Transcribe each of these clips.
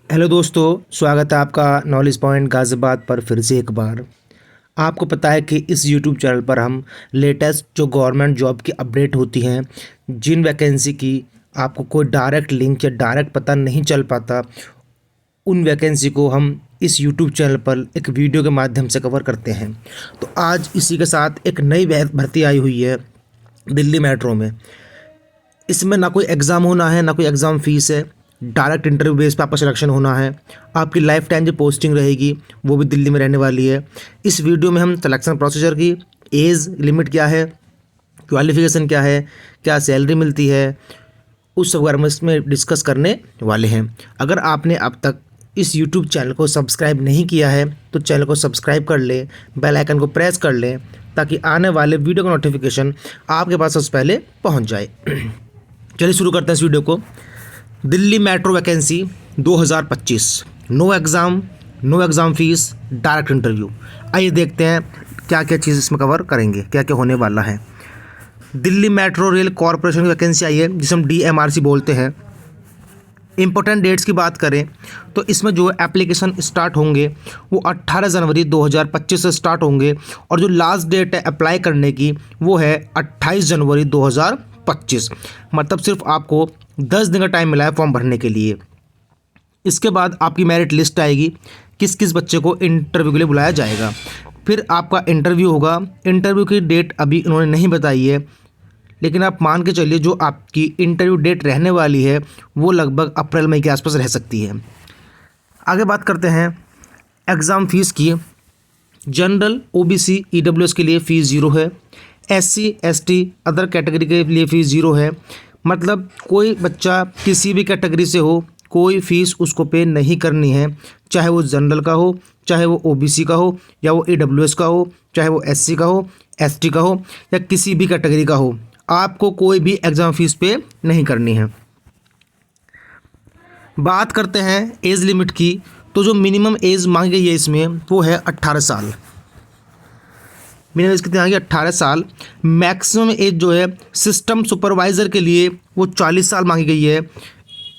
Hello दोस्तों, स्वागत है आपका नॉलेज पॉइंट गाज़ियाबाद पर फिर से एक बार। आपको पता है कि इस यूट्यूब चैनल पर हम लेटेस्ट जो गवर्नमेंट जॉब की अपडेट होती हैं, जिन वैकेंसी की आपको कोई डायरेक्ट लिंक या डायरेक्ट पता नहीं चल पाता, उन वैकेंसी को हम इस यूट्यूब चैनल पर एक वीडियो के माध्यम से कवर करते हैं। तो आज इसी के साथ एक नई भर्ती आई हुई है दिल्ली मेट्रो में। इसमें ना कोई एग्ज़ाम होना है, ना कोई एग्ज़ाम फ़ीस है। डायरेक्ट इंटरव्यू बेस पे आपका सिलेक्शन होना है। आपकी लाइफ टाइम जो पोस्टिंग रहेगी वो भी दिल्ली में रहने वाली है। इस वीडियो में हम सिलेक्शन प्रोसीजर की, एज लिमिट क्या है, क्वालिफ़िकेशन क्या है, क्या सैलरी मिलती है, उस सब बारे में इसमें डिस्कस करने वाले हैं। अगर आपने अब तक इस यूट्यूब चैनल को सब्सक्राइब नहीं किया है तो चैनल को सब्सक्राइब कर लें, बेल आइकन को प्रेस कर लें ताकि आने वाले वीडियो का नोटिफिकेशन आपके पास सबसे पहले पहुंच जाए। चलिए शुरू करते हैं इस वीडियो को। Delhi metro vacancy 2025, no exam fees, direct interview. आइए देखते हैं क्या क्या चीज़ इसमें कवर करेंगे, क्या क्या होने वाला है। दिल्ली मेट्रो रेल कॉरपोरेशन की वैकेंसी आई है, जिसे हम DMRC बोलते हैं। इंपॉर्टेंट डेट्स की बात करें तो इसमें जो एप्लीकेशन स्टार्ट होंगे वो 18 जनवरी 2025 से स्टार्ट होंगे और जो लास्ट डेट है अप्लाई करने की वो है 28 जनवरी 2025। मतलब सिर्फ आपको 10 दिन का टाइम मिला है फॉर्म भरने के लिए। इसके बाद आपकी मेरिट लिस्ट आएगी, किस किस बच्चे को इंटरव्यू के लिए बुलाया जाएगा। फिर आपका इंटरव्यू होगा। इंटरव्यू की डेट अभी इन्होंने नहीं बताई है, लेकिन आप मान के चलिए जो आपकी इंटरव्यू डेट रहने वाली है वो लगभग अप्रैल मई के आसपास रह सकती है। आगे बात करते हैं एग्ज़ाम फ़ीस की। जनरल, OBC, EWS के लिए फ़ीस 0 है। SC ST अदर कैटेगरी के लिए फ़ीस 0 है। मतलब कोई बच्चा किसी भी कैटेगरी से हो, कोई फ़ीस उसको पे नहीं करनी है, चाहे वो जनरल का हो, चाहे वो OBC का हो, या वो EWS का हो, चाहे वो SC का हो, ST का हो, या किसी भी कैटेगरी का हो। आपको कोई भी एग्ज़ाम फ़ीस पे नहीं करनी है। बात करते हैं एज लिमिट की, तो जो मिनिमम एज मांगी गई है इसमें वो है 18 साल। मिनिमम एज कितनी आ गई? 18 साल। मैक्सिमम एज जो है सिस्टम सुपरवाइज़र के लिए वो 40 साल मांगी गई है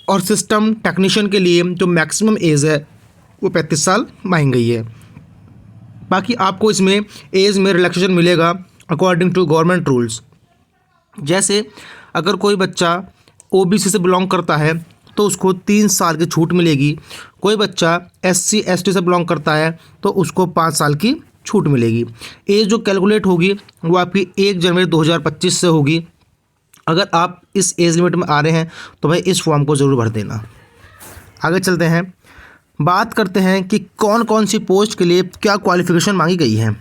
और सिस्टम टेक्नीशियन के लिए जो मैक्सिमम एज है वो 35 साल मांगी गई है। बाकी आपको इसमें एज में रिलैक्सेशन मिलेगा अकॉर्डिंग टू गवर्नमेंट रूल्स। जैसे अगर कोई बच्चा OBC से बिलोंग करता है तो उसको 3 साल की छूट मिलेगी। कोई बच्चा SC ST से बिलोंग करता है तो उसको 5 साल की छूट मिलेगी। एज जो कैलकुलेट होगी वो आपकी 1 जनवरी 2025 से होगी। अगर आप इस एज लिमिट में आ रहे हैं तो भाई इस फॉर्म को ज़रूर भर देना। आगे चलते हैं, बात करते हैं कि कौन कौन सी पोस्ट के लिए क्या क्वालिफ़िकेशन मांगी गई है।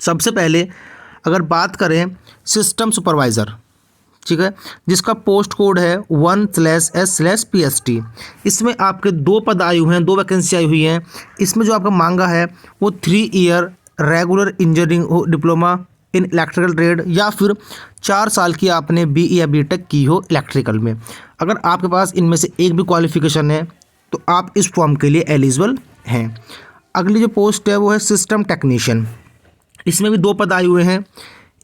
सबसे पहले अगर बात करें सिस्टम सुपरवाइज़र, ठीक है, जिसका पोस्ट कोड है 1/S/PST। इसमें आपके 2 पद आए हुए हैं, 2 वैकेंसी आई हुई हैं। इसमें जो आपका मांगा है वो 3 year regular engineering diploma in electrical trade, या फिर 4 साल की आपने BE या BTech की हो इलेक्ट्रिकल में। अगर आपके पास इनमें से एक भी क्वालिफ़िकेशन है तो आप इस फॉर्म के लिए एलिजिबल हैं। अगली जो पोस्ट है वो है सिस्टम टेक्नीशियन। इसमें भी 2 पद आए हुए हैं।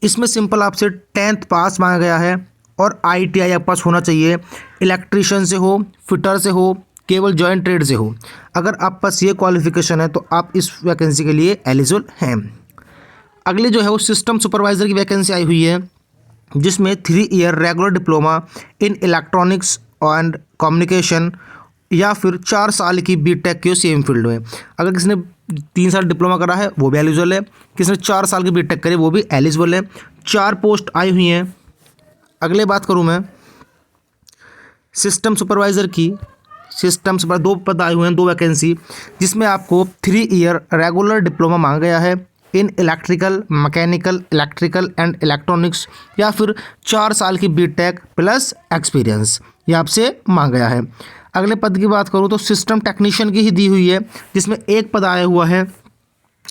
इसमें सिंपल आपसे 10th पास मांगा गया है और ITI आपके पास होना चाहिए। इलेक्ट्रीशियन से हो, फिटर से हो, केवल जॉइंट ट्रेड से हो। अगर आप पास ये क्वालिफ़िकेशन है तो आप इस वैकेंसी के लिए एलिजिबल हैं। अगले जो है वो सिस्टम सुपरवाइज़र की वैकेंसी आई हुई है, जिसमें 3 year regular diploma in electronics and communication, या फिर 4 साल की BTech की सेम फील्ड में। अगर किसी ने 3 साल डिप्लोमा करा है वो भी एलिजिबल है, किसी ने 4 साल की BTech करी वो भी एलिजिबल है। 4 पोस्ट आई हुई हैं। अगले बात करूं मैं सिस्टम सुपरवाइज़र की। सिस्टम सुपर 2 पद आए हुए हैं, 2 वैकेंसी, जिसमें आपको 3 ईयर रेगुलर डिप्लोमा मांगा गया है in electrical, mechanical, electrical and electronics, या फिर 4 साल की BTech प्लस एक्सपीरियंस, ये आपसे मांगा गया है। अगले पद की बात करूँ तो सिस्टम टेक्नीशियन की ही दी हुई है, जिसमें एक पद आया हुआ है।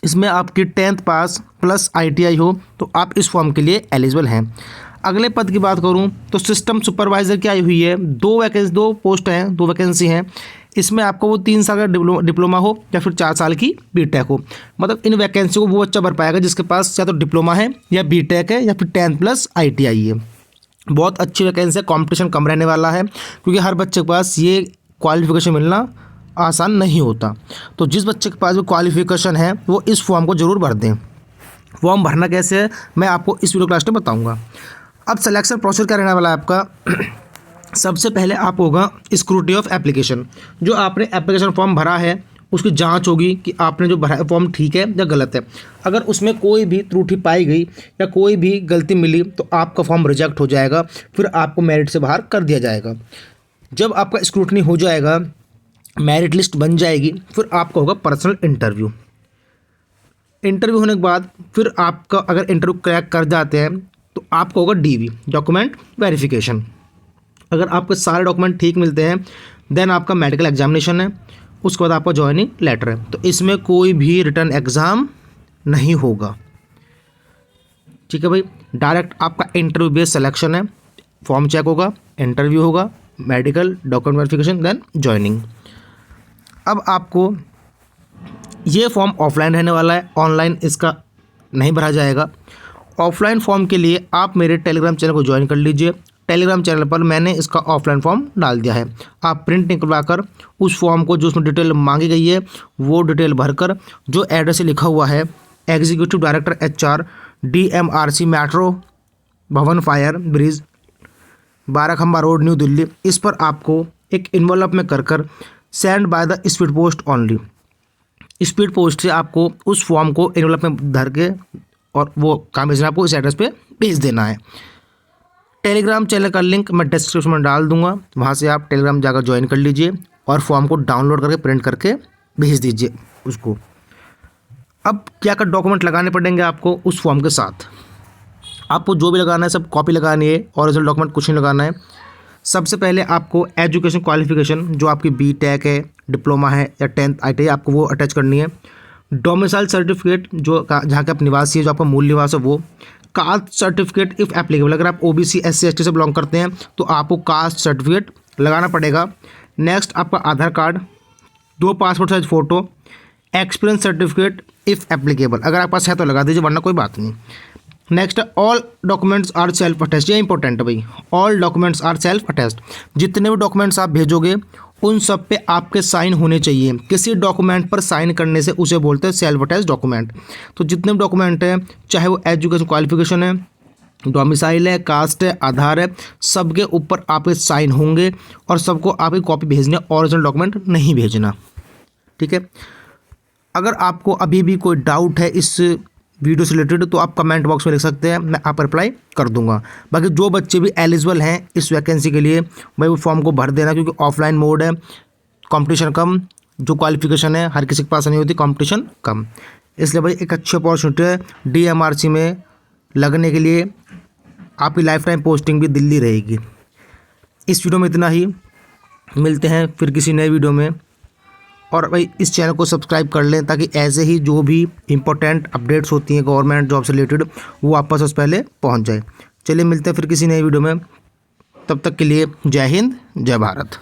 इसमें आपकी 10th पास प्लस ITI हो तो आप इस फॉर्म के लिए एलिजिबल हैं। अगले पद की बात करूं तो सिस्टम सुपरवाइज़र की आई हुई है। 2 पोस्ट हैं, 2 वैकेंसी हैं। इसमें आपको वो 3 साल का डिप्लोमा हो या फिर 4 साल की BTech हो। मतलब इन वैकेंसी को वो बच्चा भर पाएगा जिसके पास या तो डिप्लोमा है या BTech है या फिर 10th प्लस ITI है। बहुत अच्छी वैकेंसी है, कॉम्पिटिशन कम रहने वाला है क्योंकि हर बच्चे के पास ये क्वालिफ़िकेशन मिलना आसान नहीं होता। तो जिस बच्चे के पास भी क्वालिफ़िकेशन है वो इस फॉर्म को ज़रूर भर दें। फॉर्म भरना कैसे है मैं आपको इस वीडियो क्लास में बताऊंगा। अब सिलेक्शन प्रोसेस क्या रहने वाला है आपका। सबसे पहले आप होगा स्क्रूटनी ऑफ एप्लीकेशन। जो आपने एप्लीकेशन फॉर्म भरा है उसकी जांच होगी कि आपने जो भरा फॉर्म ठीक है या गलत है। अगर उसमें कोई भी त्रुटि पाई गई या कोई भी गलती मिली तो आपका फॉर्म रिजेक्ट हो जाएगा, फिर आपको मेरिट से बाहर कर दिया जाएगा। जब आपका स्क्रूटनी हो जाएगा, मेरिट लिस्ट बन जाएगी, फिर आपका होगा पर्सनल इंटरव्यू। इंटरव्यू होने के बाद फिर आपका अगर इंटरव्यू क्रैक कर जाते हैं तो आपका होगा DV, डॉक्यूमेंट वेरिफिकेशन। अगर आपके सारे डॉक्यूमेंट ठीक मिलते हैं देन आपका मेडिकल एग्जामिनेशन है, उसके बाद आपका ज्वाइनिंग लेटर है। तो इसमें कोई भी रिटर्न एग्ज़ाम नहीं होगा, ठीक है भाई। डायरेक्ट आपका इंटरव्यू बेस्ड सिलेक्शन है, फॉर्म चेक होगा, इंटरव्यू होगा, medical, document verification, then joining. अब आपको ये फॉर्म ऑफलाइन रहने वाला है, ऑनलाइन इसका नहीं भरा जाएगा। ऑफलाइन फॉर्म के लिए आप मेरे टेलीग्राम चैनल को ज्वाइन कर लीजिए। टेलीग्राम चैनल पर मैंने इसका ऑफलाइन फॉर्म डाल दिया है। आप प्रिंट निकलवा कर उस फॉर्म को जो उसमें डिटेल मांगी गई है वो डिटेल भरकर जो एड्रेस लिखा हुआ है executive director HR DMRC metro भवन फायर ब्रिज 12 खंबा रोड न्यू दिल्ली, इस पर आपको एक इन्वॉल्व में कर send by the speed post only. Speed post से आपको उस फॉर्म को एनवलप में धर के और वो काम भेजना, आपको इस एड्रेस पे भेज देना है। टेलीग्राम चैनल का लिंक मैं डिस्क्रिप्शन में डाल दूंगा, वहाँ से आप टेलीग्राम जाकर ज्वाइन कर लीजिए और फॉर्म को डाउनलोड करके प्रिंट करके भेज दीजिए उसको। अब क्या क्या डॉक्यूमेंट लगाने पड़ेंगे आपको उस फॉर्म के साथ। आपको जो भी लगाना है सब कॉपी लगानी है, ओरिजिनल डॉक्यूमेंट कुछ नहीं लगाना है। सबसे पहले आपको एजुकेशन क्वालिफिकेशन जो आपकी BTech है, डिप्लोमा है या 10th ITI आपको वो अटैच करनी है। डोमिसाइल सर्टिफिकेट जो जहाँ के आप निवासी है, जो आपका मूल निवास है वो। कास्ट सर्टिफिकेट इफ़ एप्लीकेबल, अगर आप OBC SC ST से बिलोंग करते हैं तो आपको कास्ट सर्टिफिकेट लगाना पड़ेगा। नेक्स्ट आपका Aadhaar card, 2 passport size photo, experience certificate if applicable, अगर आपके पास है तो लगा दीजिए वरना कोई बात नहीं। Next all documents are self attest, ये इंपॉर्टेंट है भाई, all documents are self attest. जितने भी डॉक्यूमेंट्स आप भेजोगे उन सब पे आपके साइन होने चाहिए। किसी डॉक्यूमेंट पर साइन करने से उसे बोलते हैं सेल्फ अटेस्ट डॉक्यूमेंट। तो जितने भी डॉक्यूमेंट हैं, चाहे वो एजुकेशन क्वालिफिकेशन है, डोमिसाइल है, कास्ट है, आधार है, सबके ऊपर आपके साइन होंगे और सबको आपकी कॉपी भेजनी है, ओरिजिनल डॉक्यूमेंट नहीं भेजना, ठीक है। अगर आपको अभी भी कोई डाउट है इस वीडियो से रिलेटेड तो आप कमेंट बॉक्स में लिख सकते हैं, मैं आप रिप्लाई कर दूंगा। बाकी जो बच्चे भी एलिजिबल हैं इस वैकेंसी के लिए भाई वो फॉर्म को भर देना, क्योंकि ऑफलाइन मोड है, कंपटीशन कम, जो क्वालिफिकेशन है हर किसी के पास नहीं होती, कंपटीशन कम, इसलिए भाई एक अच्छी अपॉर्चुनिटी है DMRC में लगने के लिए। आपकी लाइफ टाइम पोस्टिंग भी दिल्ली रहेगी। इस वीडियो में इतना ही, मिलते हैं फिर किसी नए वीडियो में। और भाई इस चैनल को सब्सक्राइब कर लें ताकि ऐसे ही जो भी इंपॉर्टेंट अपडेट्स होती हैं गवर्नमेंट जॉब से रिलेटेड वो आप पास पहले पहुंच जाए। चलिए मिलते हैं फिर किसी नए वीडियो में, तब तक के लिए जय हिंद, जय भारत।